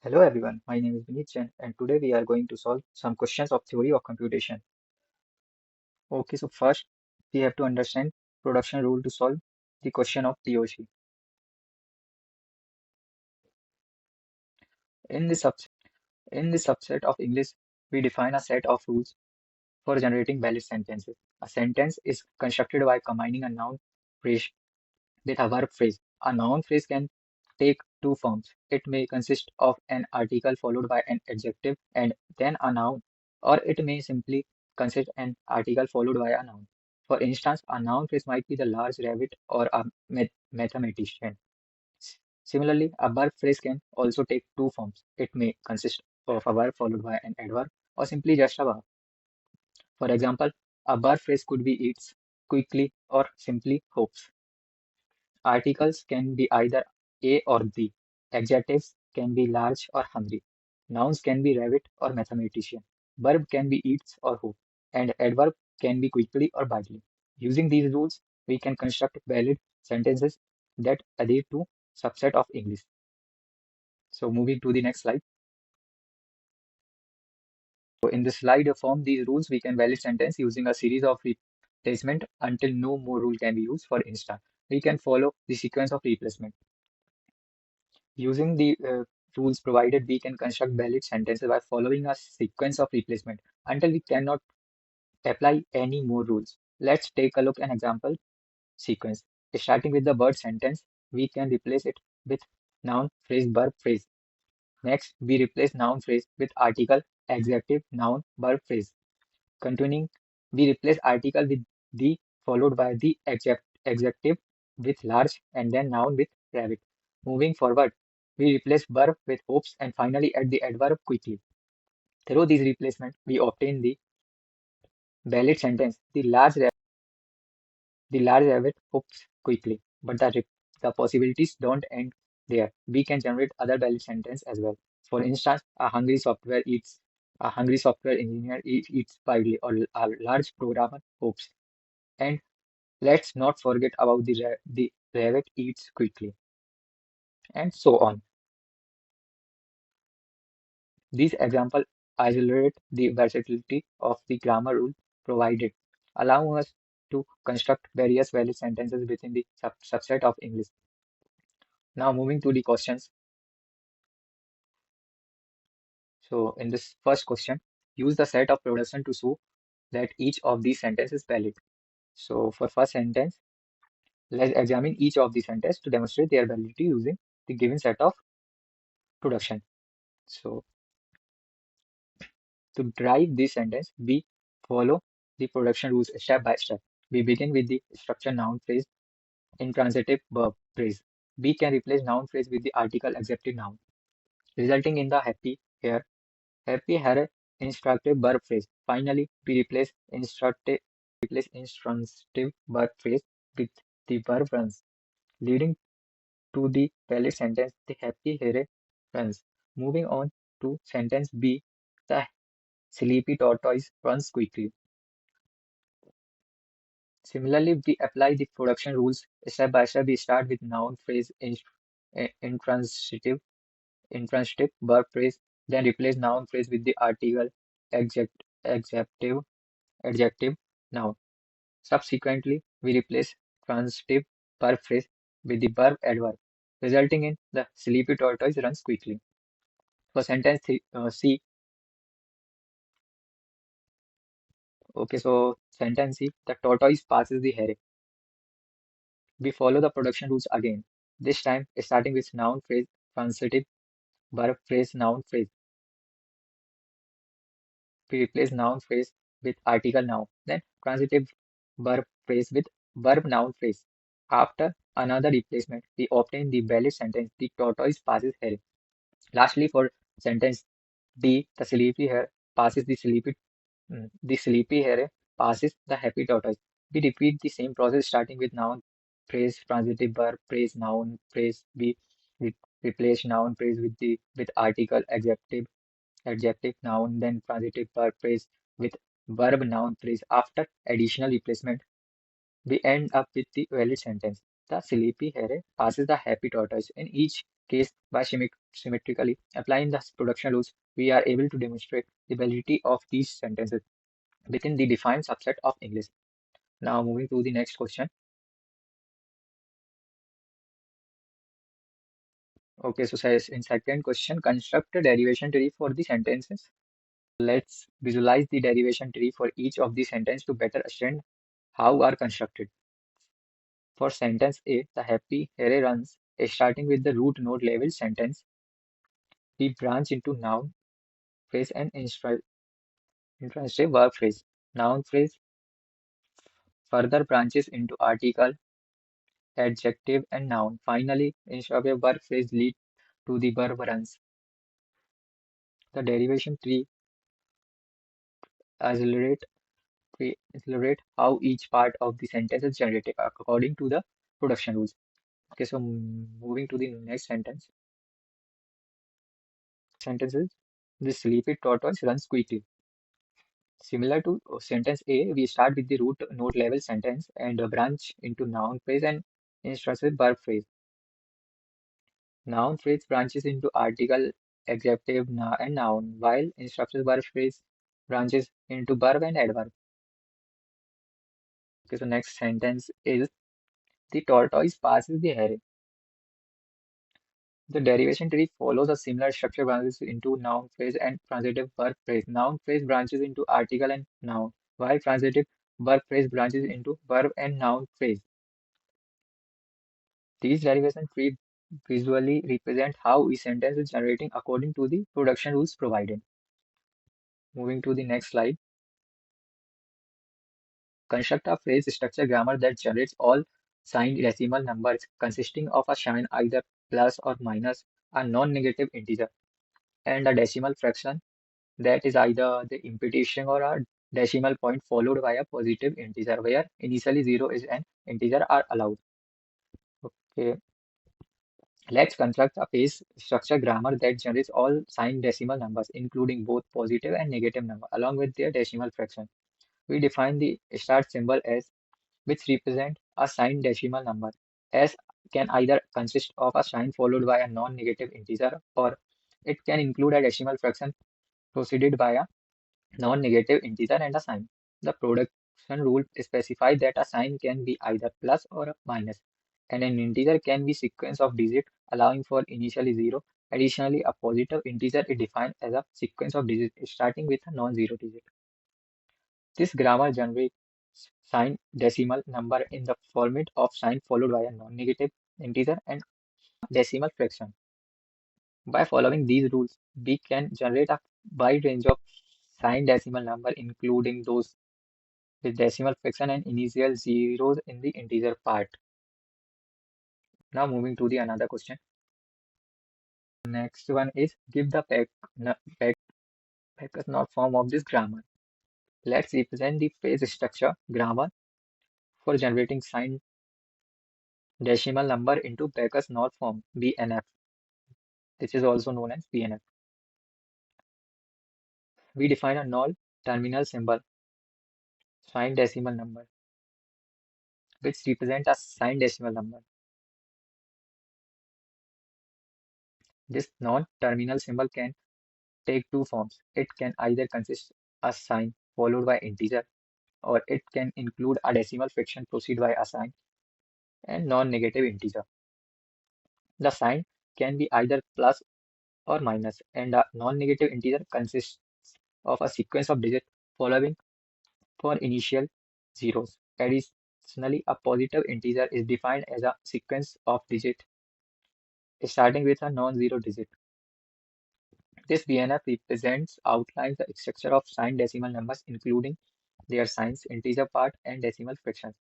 Hello everyone, my name is Vinit Jain and today we are going to solve some questions of theory of computation. Okay, so first we have to understand production rule to solve the question of POC. In this subset of English, we define a set of rules for generating valid sentences. A sentence is constructed by combining a noun phrase with a verb phrase. A noun phrase can take two forms. It may consist of an article followed by an adjective and then a noun, or it may simply consist an article followed by a noun. For instance, a noun phrase might be the large rabbit or a mathematician. Similarly, a verb phrase can also take two forms. It may consist of a verb followed by an adverb or simply just a verb. For example, a verb phrase could be eats quickly or simply hopes. Articles can be either A or B. Adjectives can be large or hungry. Nouns can be rabbit or mathematician. Verb can be eats or hope. And adverb can be quickly or badly. Using these rules, we can construct valid sentences that adhere to subset of English. So moving to the next slide. So in the slide form, these rules we can valid sentence using a series of replacement until no more rule can be used. For instance, we can follow the sequence of replacement. Using the rules provided, we can construct valid sentences by following a sequence of replacement until we cannot apply any more rules. Let's take a look at an example sequence. Starting with the word sentence, we can replace it with noun, phrase, verb, phrase. Next, we replace noun phrase with article, adjective, noun, verb, phrase. Continuing, we replace article with the followed by the adjective with large and then noun with rabbit. Moving forward, we replace verb with hopes and finally add the adverb quickly. Through these replacements, we obtain the valid sentence. The large rabbit hopes quickly, but the possibilities don't end there. We can generate other valid sentence as well. For instance, a hungry software engineer eats widely, or a large programmer hopes. And let's not forget about the rabbit eats quickly, and so on. These examples isolate the versatility of the grammar rule provided, allowing us to construct various valid sentences within the subset of English. Now moving to the questions. So in this first question, use the set of production to show that each of these sentences is valid. So for first sentence, let's examine each of the sentences to demonstrate their validity using the given set of production. So to drive this sentence, we follow the production rules step by step. We begin with the structure noun phrase, intransitive verb phrase. We can replace noun phrase with the article adjective noun, resulting in the happy hair instructive verb phrase. Finally, we replace intransitive verb phrase with the verb runs, leading to the valid sentence, the happy hare runs. Moving on to sentence B, the sleepy tortoise runs quickly. Similarly, we apply the production rules step by step. We start with noun phrase intransitive, intransitive verb phrase, then replace noun phrase with the article adjective, adjective noun. Subsequently, we replace transitive verb phrase with the verb adverb, resulting in the sleepy tortoise runs quickly. For sentence C, okay, so sentence C, the tortoise passes the hare. We follow the production rules again, this time starting with noun phrase, transitive verb phrase, noun phrase. We replace noun phrase with article noun, then transitive verb phrase with verb noun phrase. After another replacement, we obtain the valid sentence, the tortoise passes hare. Lastly, for sentence D, the sleepy hare passes the happy tortoise. We repeat the same process starting with noun phrase, transitive verb phrase, noun phrase. We replace noun phrase with article, adjective noun, then transitive verb phrase with verb noun phrase. After additional replacement, we end up with the valid sentence. The sleepy hare passes the happy tortoise. In each case by symmetrically applying the production rules, we are able to demonstrate the validity of these sentences within the defined subset of English. Now moving to the next question. Okay, so says in second question, construct a derivation tree for the sentences. Let's visualize the derivation tree for each of the sentence to better understand how are constructed. For sentence A, the happy hare runs, starting with the root node level sentence, we branch into noun phrase and intransitive verb phrase. Noun phrase further branches into article, adjective, and noun. Finally, intransitive verb phrase lead to the verb runs. The derivation tree accelerate accelerate how each part of the sentence is generated according to the production rules. Okay, so moving to the next sentence. Sentences. The sleepy tortoise runs quickly. Similar to sentence A, we start with the root node level sentence and branch into noun phrase and instructive verb phrase. Noun phrase branches into article, adjective, and noun, while instructive verb phrase branches into verb and adverb. Okay, so next sentence is the tortoise passes the hare. The derivation tree follows a similar structure, branches into noun phrase and transitive verb phrase. Noun phrase branches into article and noun, while transitive verb phrase branches into verb and noun phrase. These derivation tree visually represent how each sentence is generating according to the production rules provided. Moving to the next slide. Construct a phrase structure grammar that generates all signed decimal numbers consisting of a sign either plus or minus, a non-negative integer, and a decimal fraction that is either the imputation or a decimal point followed by a positive integer where initially 0 is an integer are allowed. Okay. Let's construct a phrase structure grammar that generates all signed decimal numbers, including both positive and negative number, along with their decimal fraction. We define the start symbol as which represent a signed decimal number. S can either consist of a sign followed by a non-negative integer, or it can include a decimal fraction preceded by a non-negative integer and a sign. The production rule specifies that a sign can be either plus or minus, and an integer can be sequence of digits allowing for initially 0. Additionally, a positive integer is defined as a sequence of digits starting with a non-zero digit. This grammar generates signed decimal number in the format of sign followed by a non-negative integer and decimal fraction. By following these rules, we can generate a wide range of signed decimal number, including those with decimal fraction and initial zeros in the integer part. Now moving to the another question. Next one is give the Pecker's not form of this grammar. Let's represent the phrase structure grammar for generating signed decimal number into Becker's not form BNF. This is also known as BNF. We define a null terminal symbol, signed decimal number, which represent a signed decimal number. This non-terminal symbol can take two forms. It can either consist a sign followed by integer, or it can include a decimal fraction preceded by a sign and non-negative integer. The sign can be either plus or minus, and a non-negative integer consists of a sequence of digits following for initial zeros. Additionally, a positive integer is defined as a sequence of digits starting with a non-zero digit. This BNF represents outlines the structure of signed decimal numbers, including their signs, integer part, and decimal fractions.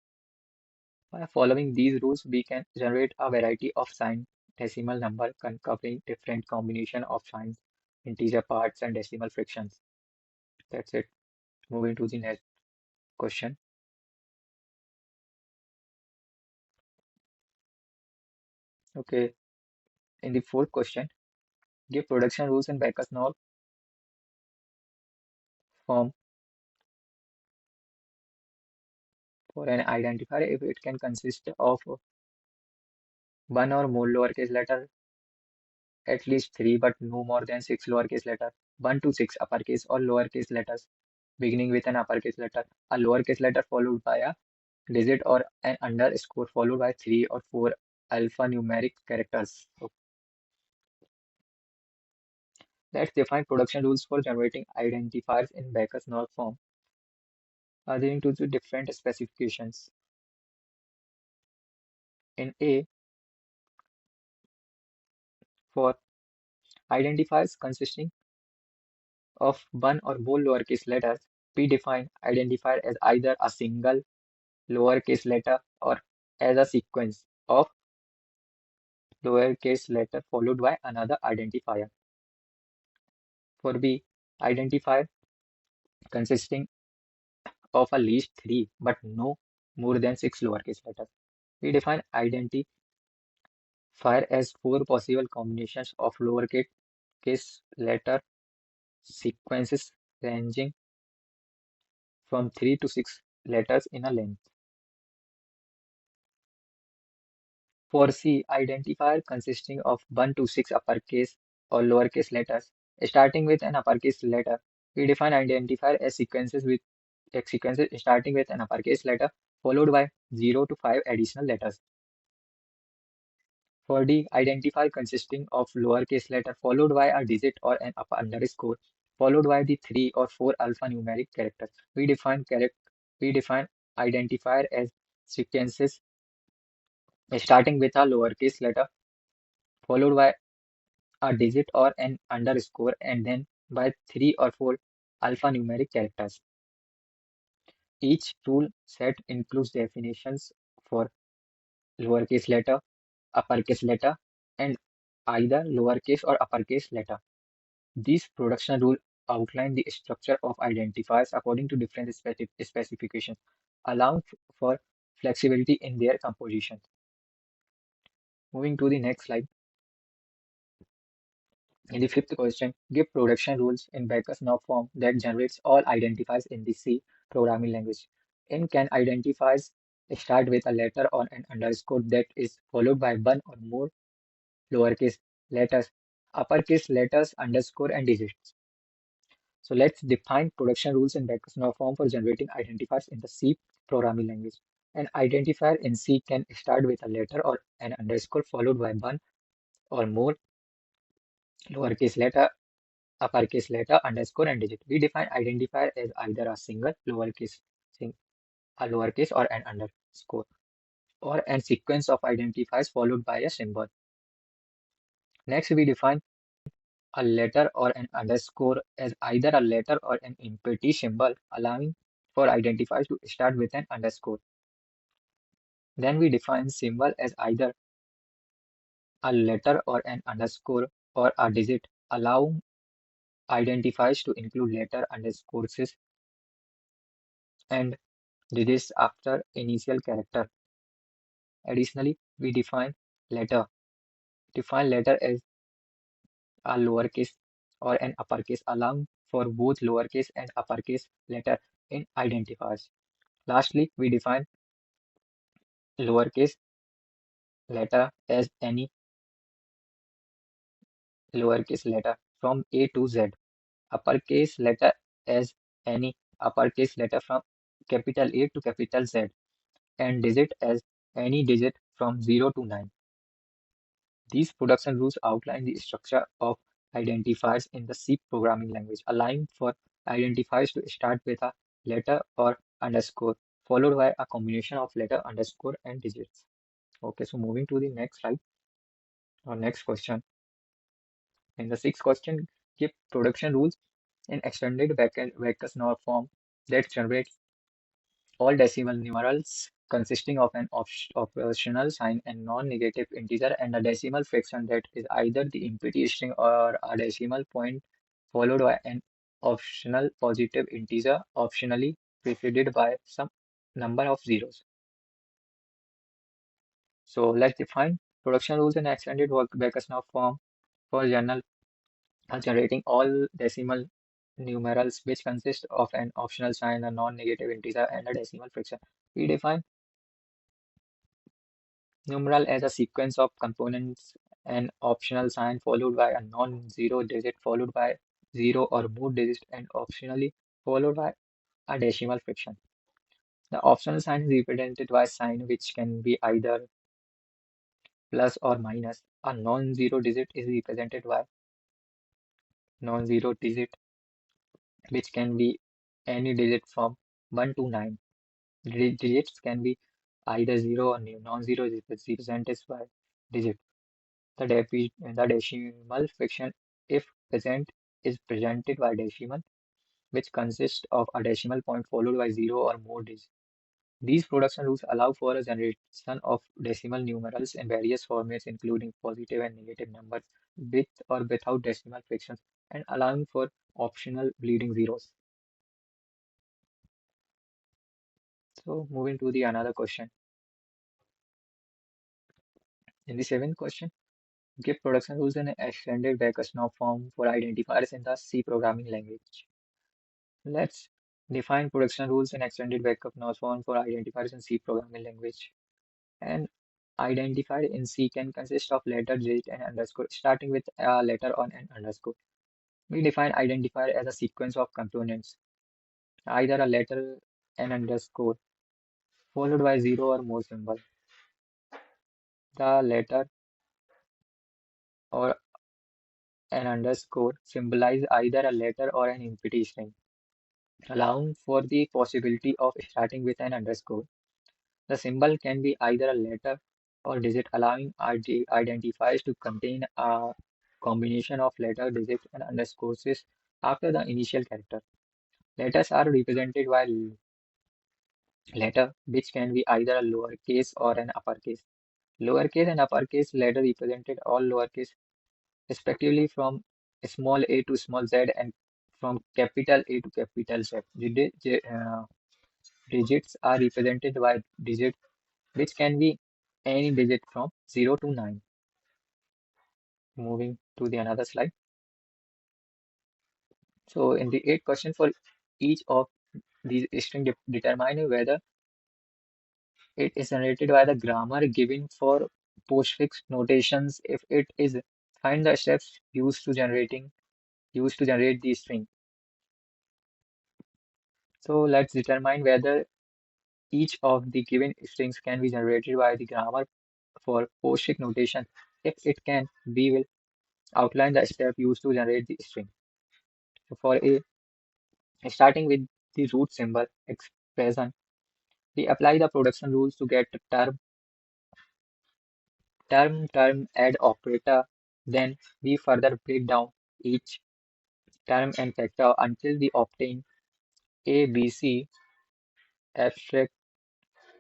By following these rules, we can generate a variety of signed decimal number covering different combination of signs, integer parts, and decimal fractions. That's it. Moving to the next question. Okay, in the fourth question, give production rules in Becker's norm form for an identifier if it can consist of one or more lowercase letter at least three but no more than six lowercase letters, 1 to 6 uppercase or lowercase letters beginning with an uppercase letter, a lowercase letter followed by a digit or an underscore followed by three or four alphanumeric characters. So let's define production rules for generating identifiers in Backus-Naur form, adhering to the different specifications. In A, for identifiers consisting of one or more lowercase letters, we define identifier as either a single lowercase letter or as a sequence of lowercase letter followed by another identifier. For B, identifier consisting of at least three but no more than six lowercase letters. We define identifier as four possible combinations of lowercase letter sequences ranging from 3 to 6 letters in a length. For C, identifier consisting of 1 to 6 uppercase or lowercase letters. Starting with an uppercase letter, we define identifier as sequences starting with an uppercase letter followed by 0 to 5 additional letters. For D, identifier consisting of lowercase letter followed by a digit or an underscore followed by the three or four alphanumeric characters. We define identifier as sequences starting with a lowercase letter followed by a digit or an underscore and then by three or four alphanumeric characters. Each rule set includes definitions for lowercase letter, uppercase letter, and either lowercase or uppercase letter. These production rules outline the structure of identifiers according to different specifications, allowing for flexibility in their composition. Moving to the next slide. In the fifth question, give production rules in Backus-Naur form that generates all identifiers in the C programming language. In can identifiers start with a letter or an underscore that is followed by one or more lowercase letters, uppercase letters, underscore, and digits. So let's define production rules in Backus-Naur form for generating identifiers in the C programming language. An identifier in C can start with a letter or an underscore followed by one or more lowercase letter, uppercase letter, underscore, and digit. We define identifier as either a single a lowercase or an underscore, or a sequence of identifiers followed by a symbol. Next, we define a letter or an underscore as either a letter or an empty symbol, allowing for identifiers to start with an underscore. Then we define symbol as either a letter or an underscore or a digit, allowing identifiers to include letter, underscores, and digits after initial character. Additionally, we letter. Define letter as a lowercase or an uppercase, allowing for both lowercase and uppercase letter in identifiers. Lastly, we define lowercase letter as any lowercase letter from A to Z, uppercase letter as any uppercase letter from capital A to capital Z, and digit as any digit from 0 to 9. These production rules outline the structure of identifiers in the C programming language, allowing for identifiers to start with a letter or underscore, followed by a combination of letter, underscore, and digits. Okay, so moving to the next slide or next question. In the sixth question, give production rules in extended Backus-Naur form that generates all decimal numerals consisting of an operational sign and non-negative integer and a decimal fraction that is either the empty string or a decimal point followed by an optional positive integer, optionally preceded by some number of zeros. So let's define production rules in extended Backus-Naur form for generating all decimal numerals which consist of an optional sign, a non-negative integer, and a decimal fraction. We define numeral as a sequence of components an optional sign followed by a non-zero digit followed by zero or more digits, and optionally followed by a decimal fraction. The optional sign is represented by a sign which can be either plus or minus. A non-zero digit is represented by non-zero digit, which can be any digit from 1 to 9. Digits can be either 0 or new. Non-zero is represented by digit. The decimal fraction, if present, is presented by decimal, which consists of a decimal point followed by 0 or more digits. These production rules allow for a generation of decimal numerals in various formats, including positive and negative numbers, with or without decimal fractions, and allowing for optional bleeding zeros. So, moving to the another question. In the seventh question, give production rules in an extended Backus-Naur form for identifiers in the C programming language. Let's define production rules in extended Backus-Naur form for identifiers in C programming language. An identifier in C can consist of letter, digit, and underscore, starting with a letter or an underscore. We define identifier as a sequence of components, either a letter, an underscore, followed by zero or more symbol. The letter or an underscore symbolize either a letter or an empty string, allowing for the possibility of starting with an underscore. The symbol can be either a letter or digit, allowing identifiers to contain a combination of letter, digit, and underscores after the initial character. Letters are represented by letter, which can be either a lowercase or an uppercase. Lowercase and uppercase letter represented all lowercase, respectively from small a to small z and from capital A to capital Z. Digits are represented by digit, which can be any digit from 0 to 9. Moving to the another slide. So in the eighth question, for each of these string determine whether it is generated by the grammar given for postfix notations. If it is, find the steps used to generate the string. So let's determine whether each of the given strings can be generated by the grammar for postfix notation. If it can, we will outline the step used to generate the string. So for a starting with the root symbol expression, we apply the production rules to get term add operator. Then we further break down each term and factor until we obtain A, B, C abstract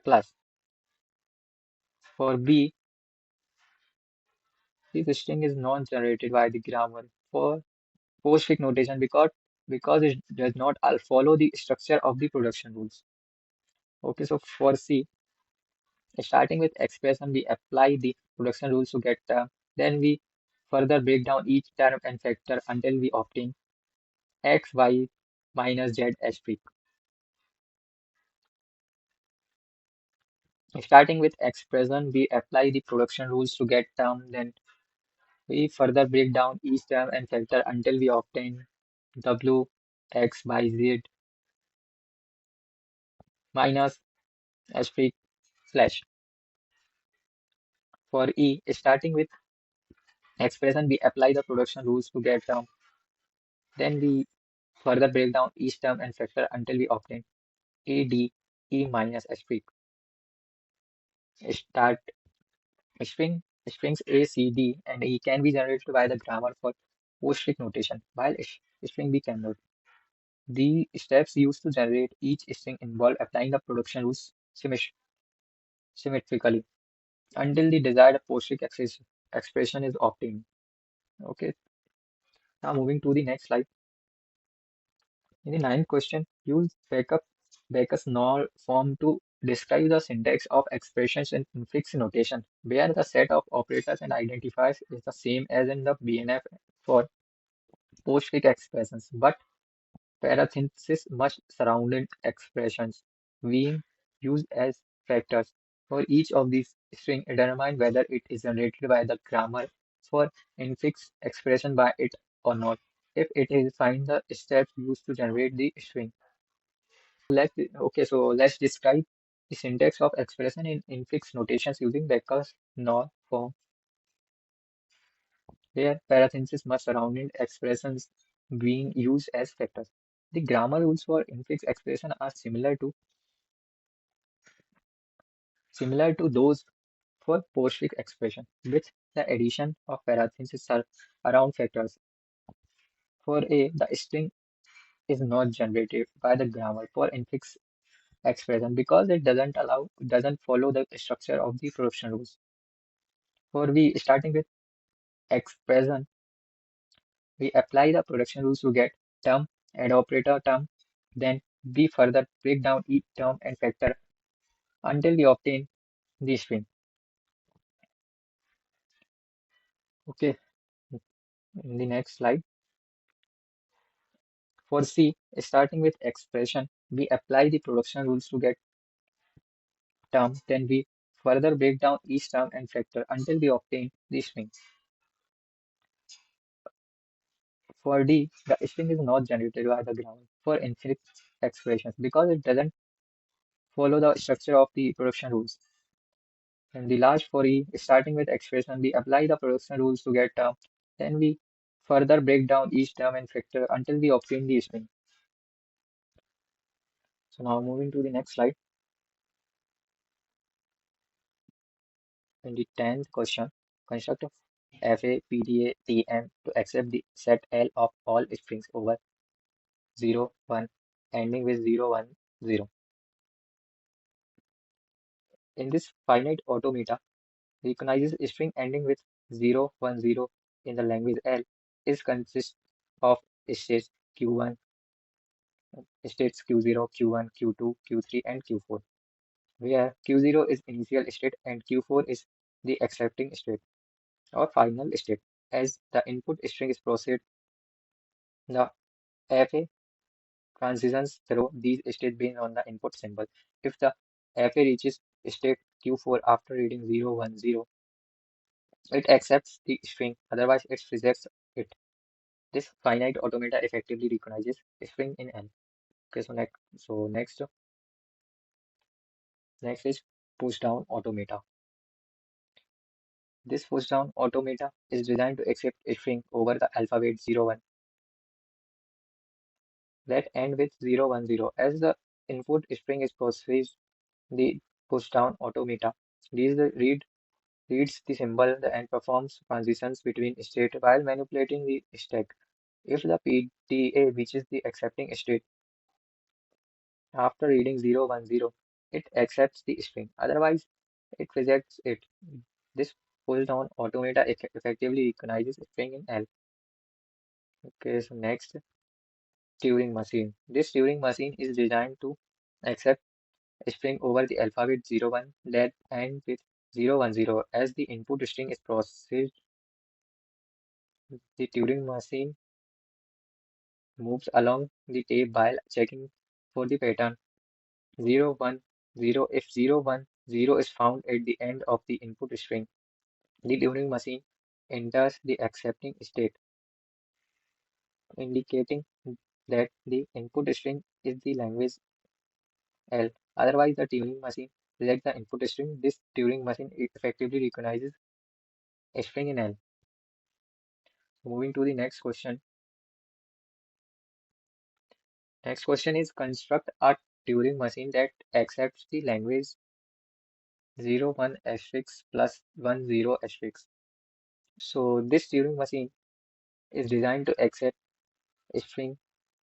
plus. For B, this string is non-generated by the grammar for postfix notation because it does not follow the structure of the production rules. Okay, so for C, starting with expression, we apply the production rules to get term. Then we further break down each term and factor until we obtain x, y minus z asterisk. Starting with expression, we apply the production rules to get term. Then we further break down each term and factor until we obtain w, x by z minus asterisk slash. For E, starting with expression, we apply the production rules to get term. Then we further break down each term and factor until we obtain A, D, E minus asterisk. Start strings A, C, D, and E can be generated by the grammar for postfix notation, while string B cannot. The steps used to generate each string involve applying the production rules symmetrically until the desired postfix expression is obtained. Okay, now moving to the next slide. In the ninth question, use Backus null form to describe the syntax of expressions in fixed notation, where the set of operators and identifiers is the same as in the BNF for postfix expressions, but parentheses must surround expressions being used as factors. For each of these string, determine whether it is generated by the grammar for infix expression by it or not. If it is, find the steps used to generate the string. So let's describe the syntax of expression in infix notations using Becker's norm form, where parentheses must surrounding expressions being used as factors. The grammar rules for infix expression are similar to those for postfix expression, with the addition of parentheses around factors. For A, the string is not generated by the grammar for infix expression because it doesn't follow the structure of the production rules. For B, starting with expression, we apply the production rules to get term and operator term. Then we further break down each term and factor until we obtain the string. Okay, in the next slide. For C, starting with expression, we apply the production rules to get term. Then we further break down each term and factor until we obtain the string. For D, the string is not generated by the grammar for infinite expressions because it doesn't follow the structure of the production rules. And the last for E, starting with expression, we apply the production rules to get term. Then we further break down each term and factor until we obtain the string. So now moving to the next slide. In the 10th question, construct a FA, PDA, TM to accept the set L of all strings over 0, 1, ending with 0, 1, 0. In this finite automata, recognizes a string ending with 0, 1, 0 in the language L is consists of states Q1, states Q0, Q1, Q2, Q3, and Q4, where Q0 is initial state and Q4 is the accepting state or final state. As the input string is processed, the FA transitions through these states based on the input symbol. If the FA reaches state Q4 after reading 0, 1, 0, it accepts the string, otherwise it rejects it. This finite automata effectively recognizes string in L. Okay, so next is push down automata. This push down automata is designed to accept a string over the alphabet 0, 1 that end with 0, 1, 0. As the input string is processed, the push down automata reads the symbol and performs transitions between state while manipulating the stack. If the PDA reaches the accepting state after reading 0, 1, 0, it accepts the string. Otherwise, it rejects it. This pull down automata effectively recognizes string in L. Okay, so next, Turing machine. This Turing machine is designed to accept string over the alphabet 0, 1 that end with 0, 1, 0. As the input string is processed, the Turing machine moves along the tape while checking for the pattern 0, 1, 0. If 0, 1, 0 is found at the end of the input string, the Turing machine enters the accepting state, indicating that the input string is the language L. Otherwise, the Turing machine rejects the input string. This Turing machine effectively recognizes a string in L. Moving to the next question. Next question is construct a Turing machine that accepts the language 0, 1 asterisk plus 1, 0 asterisk. So this Turing machine is designed to accept a string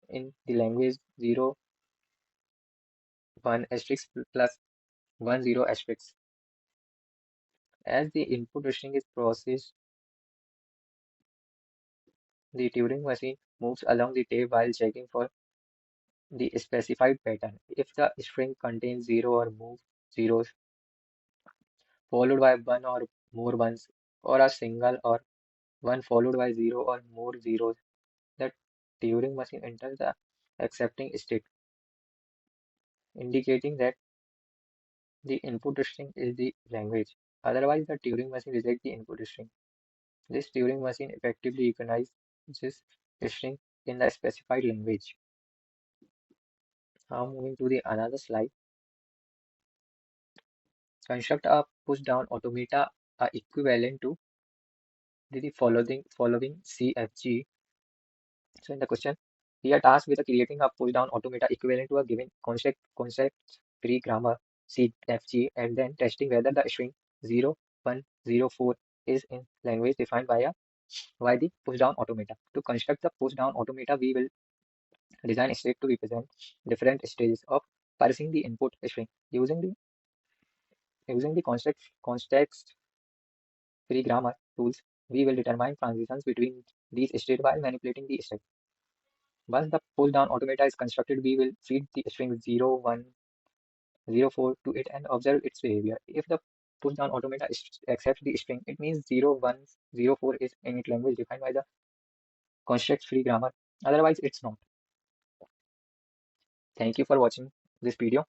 in the language 0, 1 asterisk plus 1, 0 asterisk. As the input string is processed, the Turing machine moves along the tape while checking for the specified pattern. If the string contains 0 or more zeros, followed by 1 or more ones, or a single or 1 followed by 0 or more zeros, the Turing machine enters the accepting state, indicating that the input string is the language. Otherwise, the Turing machine rejects the input string. This Turing machine effectively recognizes string in the specified language. Now moving to the another slide. Construct a push-down automata equivalent to the following CFG. So in the question, we are tasked with creating a push-down automata equivalent to a given concept-free grammar CFG and then testing whether the string 0104 is in language defined by the push-down automata. To construct the push-down automata, we will design a state to represent different stages of parsing the input string using the context-free grammar tools. We will determine transitions between these states by manipulating the string. Once the push-down automata is constructed, we will feed the string 0104 to it and observe its behavior. If the push-down automata accepts the string, it means 0104 is in its language defined by the context-free grammar. Otherwise, it's not. Thank you for watching this video.